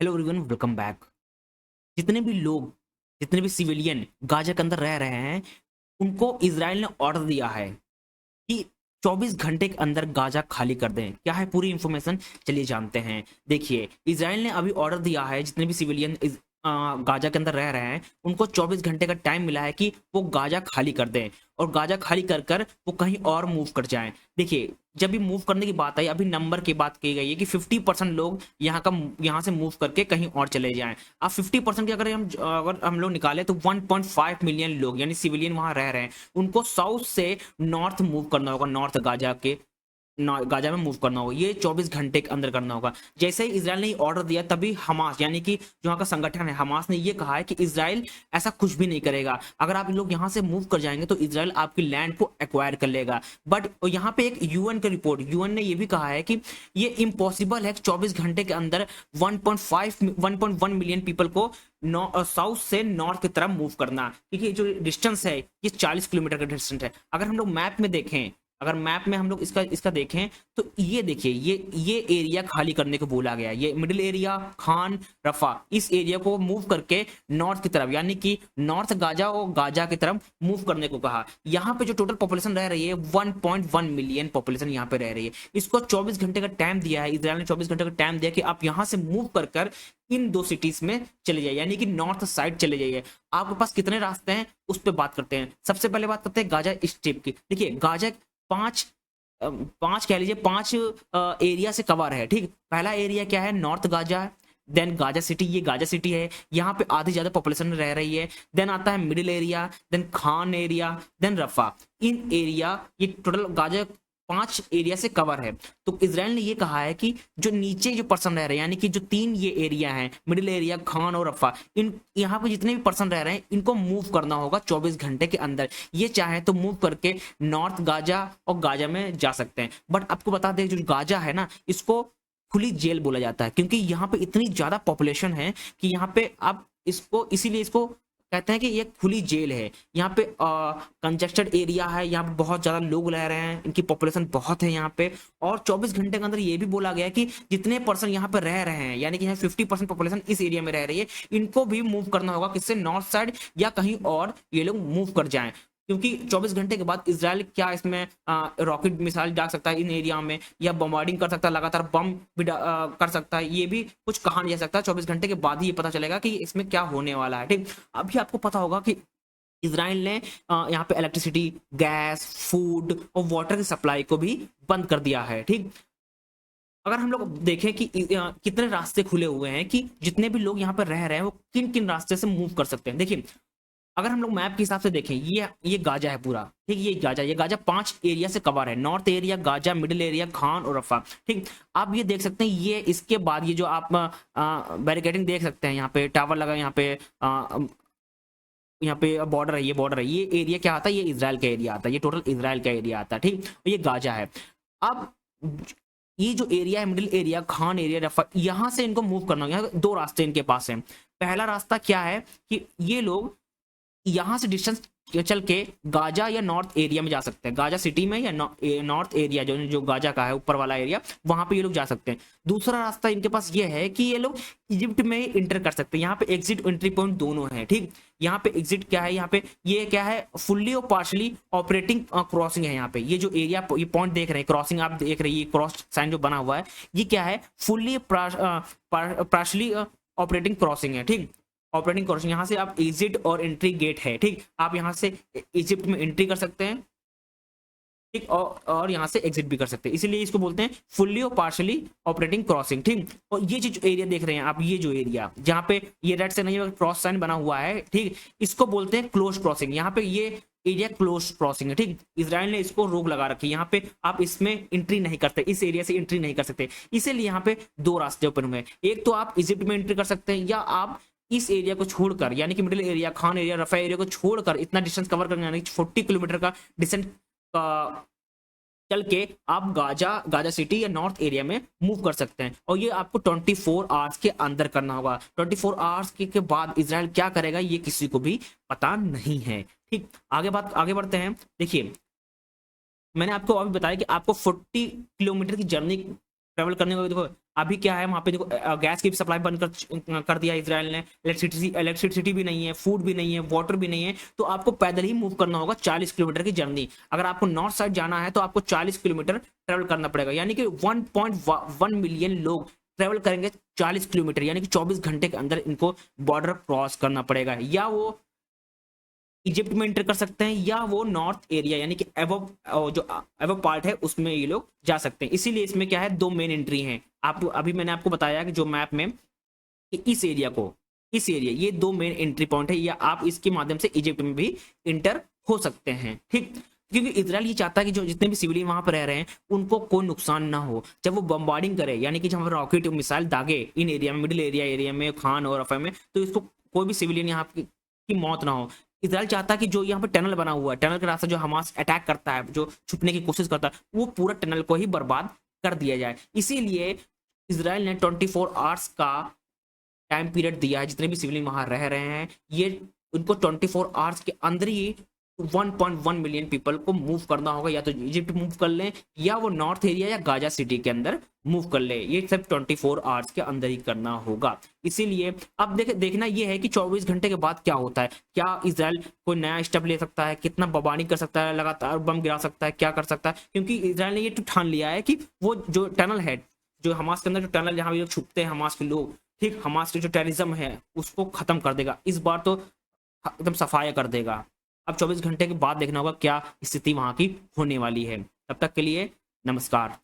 Hello everyone, welcome back. जितने भी लोग, जितने भी सिविलियन गाजा के अंदर रह रहे हैं, उनको इजराइल ने ऑर्डर दिया है कि 24 घंटे के अंदर गाजा खाली कर दें। क्या है पूरी इंफॉर्मेशन, चलिए जानते हैं। देखिए, इजराइल ने अभी ऑर्डर दिया है जितने भी सिविलियन गाजा के अंदर रह रहे हैं, उनको 24 घंटे का टाइम मिला है कि वो गाजा खाली कर दें और गाजा खाली कर कर वो कहीं और मूव कर जाएं। देखिए, जब भी मूव करने की बात आई, अभी नंबर की बात की गई है कि 50% लोग यहाँ से मूव करके कहीं और चले जाएं। अब 50% की अगर हम लोग निकाले तो 1.5 मिलियन लोग यानी सिविलियन वहां रह रहे हैं। उनको साउथ से नॉर्थ मूव करना होगा, नॉर्थ गाजा के गाजा में मूव करना होगा। ये 24 घंटे के अंदर करना होगा। जैसे ही इजराइल ने ऑर्डर दिया, तभी हमास यानी कि जो वहाँ का संगठन है हमास ने ये कहा है कि इजराइल ऐसा कुछ भी नहीं करेगा। अगर आप लोग यहाँ से मूव कर जाएंगे तो इजराइल आपकी लैंड को एक्वायर कर लेगा। बट यहाँ पे एक यूएन का रिपोर्ट, यूएन ने ये भी कहा है कि ये इम्पॉसिबल है कि 24 घंटे के अंदर 1.1 मिलियन पीपल को साउथ से नॉर्थ की तरफ मूव करना, क्योंकि जो डिस्टेंस है ये 40 किलोमीटर का डिस्टेंस है। अगर हम लोग मैप में देखें, अगर मैप में हम लोग इसका इसका देखें तो ये देखिए, ये एरिया खाली करने को बोला गया है। ये मिडिल एरिया, खान, रफा, इस एरिया को मूव करके नॉर्थ की तरफ यानी कि नॉर्थ गाजा और गाजा की तरफ मूव करने को कहा। यहाँ पे जो टोटल पॉपुलेशन रह रही है 1.1 मिलियन पॉपुलेशन यहाँ पे रह रही है। इसको 24 घंटे का टाइम दिया है, इजराइल ने 24 घंटे का टाइम दिया कि आप यहाँ से मूव कर कर इन दो सिटीज में चले जाइए, यानी कि नॉर्थ साइड चले जाइए। आपके पास कितने रास्ते हैं उस पर बात करते हैं। सबसे पहले बात करते हैं गाजा स्ट्रिप की। देखिए, गाजा पांच पांच कह लीजिए, पांच एरिया से कवर है। ठीक, पहला एरिया क्या है? North Gaza, then Gaza city, ये गाजा सिटी है, यहाँ पे आधी ज्यादा पॉपुलेशन रह रही है। देन आता है middle area, then Khan area, then Rafah. इन एरिया, ये टोटल गाजा 5 एरिया से कवर है। तो इजराइल ने ये कहा है कि जो नीचे जो पर्सन रह रहे हैं, यानी कि जो 3 ये एरिया हैं, मिडिल एरिया, खान और रफा, इन यहाँ पे जितने भी पर्सन रह रहे हैं इनको मूव करना होगा 24 घंटे के अंदर। ये चाहे तो मूव करके नॉर्थ गाजा और गाजा में जा सकते हैं। बट आपको बता दें, जो गाजा है ना, इसको खुली जेल बोला जाता है, क्योंकि यहाँ पे इतनी ज्यादा पॉपुलेशन है कि यहाँ पे आप इसको, इसीलिए इसको कहते हैं कि ये खुली जेल है। यहाँ पे कंजेस्टेड एरिया है, यहाँ पे बहुत ज्यादा लोग रह रहे हैं, इनकी पॉपुलेशन बहुत है यहाँ पे। और 24 घंटे के अंदर ये भी बोला गया है कि जितने पर्सन यहाँ पे रह रहे हैं, यानी कि यहाँ 50% पॉपुलेशन इस एरिया में रह रही है, इनको भी मूव करना होगा किससे? नॉर्थ साइड या कहीं और ये लोग मूव कर जाएं। क्योंकि 24 घंटे के बाद इजराइल क्या इसमें रॉकेट मिसाइल डाल सकता है इन एरिया में, या बम्बार्डिंग कर सकता है, लगातार बम भी कर सकता है। ये भी कुछ कहा नहीं जा सकता। 24 घंटे के बाद ही ये पता चलेगा कि इसमें क्या होने वाला है। ठीक, अभी आपको पता होगा कि इजराइल ने यहाँ पे इलेक्ट्रिसिटी, गैस, फूड और वाटर की सप्लाई को भी बंद कर दिया है। ठीक, अगर हम लोग देखें कि कितने रास्ते खुले हुए हैं, कि जितने भी लोग यहाँ पर रह रहे हैं वो किन किन रास्ते से मूव कर सकते हैं। देखिए, अगर हम लोग मैप के हिसाब से देखें, ये गाजा है पूरा। ठीक, ये गाजा 5 एरिया से कवर है। North area, Gaza, middle area, Khan और रफा। ठीक, आप ये देख सकते हैं, ये इसके बाद ये जो आप बैरिकेडिंग देख सकते हैं, यहाँ पे टावर लगा, यहाँ पे बॉर्डर है, ये बॉर्डर है, ये एरिया क्या आता है? ये इजराइल का एरिया आता है, ये टोटल इजराइल का एरिया आता है। ठीक, और ये गाजा है। अब ये जो एरिया है, मिडिल एरिया, खान एरिया, रफा, यहाँ से इनको मूव करना होगा। यहाँ 2 रास्ते इनके पास हैं। पहला रास्ता क्या है कि ये लोग यहाँ से डिस्टेंस चल के गाजा या नॉर्थ एरिया में जा सकते हैं, गाजा सिटी में या नॉर्थ एरिया, जो जो गाजा का है ऊपर वाला एरिया, वहां पे ये लोग जा सकते हैं। दूसरा रास्ता इनके पास ये है कि ये लोग इजिप्ट में इंटर कर सकते हैं। यहाँ पे एग्जिट एंट्री पॉइंट दोनों है। ठीक, यहाँ पे एग्जिट क्या है, यहाँ पे ये क्या है? फुल्ली और पार्शली ऑपरेटिंग क्रॉसिंग है। यहाँ पे ये जो एरिया, ये पॉइंट देख रहे हैं, क्रॉसिंग आप देख रहे हैं, ये क्रॉस साइन जो बना हुआ है, ये क्या है? फुल्ली पार्शली ऑपरेटिंग क्रॉसिंग है। ठीक, ऑपरेटिंग क्रॉसिंग, यहाँ से आप एग्जिट और एंट्री गेट है। ठीक, आप यहाँ से इजिप्ट में एंट्री कर सकते हैं। ठीक, और यहाँ से एग्जिट भी कर सकते हैं, इसीलिए इसको बोलते हैं फुल्ली और पार्शली ऑपरेटिंग क्रॉसिंग। ठीक, और ये जो एरिया देख रहे हैं आप, ये जो एरिया जहाँ पे ये रेड से नहीं क्रॉस साइन बना हुआ है, ठीक, इसको बोलते हैं क्लोज क्रॉसिंग। यहाँ पे ये एरिया क्लोज क्रॉसिंग है। ठीक, इजराइल ने इसको रोक लगा रखी है, यहाँ पे आप इसमें एंट्री नहीं करते, इस एरिया से एंट्री नहीं कर सकते। इसीलिए यहाँ पे 2 रास्ते ओपन हुए हैं। एक तो आप इजिप्ट में एंट्री कर सकते हैं, या आप इस एरिया को छोड़कर, यानी कि middle area, Khan area, Rafah area को छोड़कर इतना डिस्टेंस कवर करना, यानी 40 किलोमीटर का डिस्टेंस चल के आप गाजा सिटी या नॉर्थ एरिया में मूव कर सकते हैं। और ये आपको 24 आवर्स के अंदर करना होगा। 24 आवर्स के बाद इजराइल क्या करेगा ये किसी को भी पता नहीं है। ठीक, आगे बढ़ते हैं। देखिए, मैंने आपको अभी बताया कि आपको 40 किलोमीटर की जर्नी ट्रेवल करने को, देखो अभी क्या है वहां पे देखो, गैस की भी सप्लाई बंद कर दिया इसराइल ने, इलेक्ट्रिसिटी भी नहीं है, फूड भी नहीं है, वाटर भी नहीं है, तो आपको पैदल ही मूव करना होगा 40 किलोमीटर की जर्नी। अगर आपको नॉर्थ साइड जाना है तो आपको 40 किलोमीटर ट्रेवल करना पड़ेगा, यानी कि 1.1 मिलियन लोग ट्रेवल करेंगे 40 किलोमीटर, यानी कि 24 घंटे के अंदर इनको बॉर्डर क्रॉस करना पड़ेगा। या वो इजिप्ट में एंटर कर सकते हैं, या वो नॉर्थ एरिया यानी कि एवो जो एवो पार्ट है उसमें ये लोग जा सकते हैं। इसीलिए इसमें क्या है, दो मेन एंट्री हैं। आप अभी मैंने आपको बताया कि जो मैप में कि इस एरिया ये दो मेन एंट्री पॉइंट है, या आप इसके माध्यम से इजिप्ट में भी इंटर हो सकते हैं, ठीक। क्योंकि इजराइल ये चाहता है कि जो जितने भी सिविलियन वहां पर रह रहे हैं उनको कोई नुकसान ना हो। जब वो बम्बार्डिंग करे, यानी कि जब रॉकेट मिसाइल दागे इन एरिया में, मिडिल एरिया में, खान और रफा में, तो इसको कोई भी सिविलियन यहाँ की मौत ना हो। इजराइल चाहता है कि जो यहाँ पे टनल बना हुआ है, टनल के रास्ते जो हमास अटैक करता है, जो छुपने की कोशिश करता है, वो पूरा टनल को ही बर्बाद कर दिया जाए। इसीलिए इजराइल ने 24 आवर्स का टाइम पीरियड दिया है। जितने भी सिविलियन वहां रह रहे हैं, ये उनको 24 आवर्स के अंदर ही 1.1 मिलियन पीपल को मूव करना होगा। या तो इजिप्ट मूव कर लें, या वो नॉर्थ एरिया या गाजा सिटी के अंदर मूव कर ले। ये सब 24 आवर्स के अंदर ही करना होगा। इसीलिए अब देखना ये है कि 24 घंटे के बाद क्या होता है। क्या इजराइल कोई नया स्टेप ले सकता है, कितना बमबारी कर सकता है, लगातार बम गिरा सकता है, क्या कर सकता है। क्योंकि इजराइल ने ये तो ठान लिया है कि वो जो टनल है, जो हमास के अंदर जो टनल जहाँ भी छुपते हैं हमास के लोग, ठीक, हमास के जो टेररिज्म है उसको खत्म कर देगा। इस बार तो एकदम सफाया कर देगा। अब 24 घंटे के बाद देखना होगा क्या स्थिति वहां की होने वाली है। तब तक के लिए नमस्कार।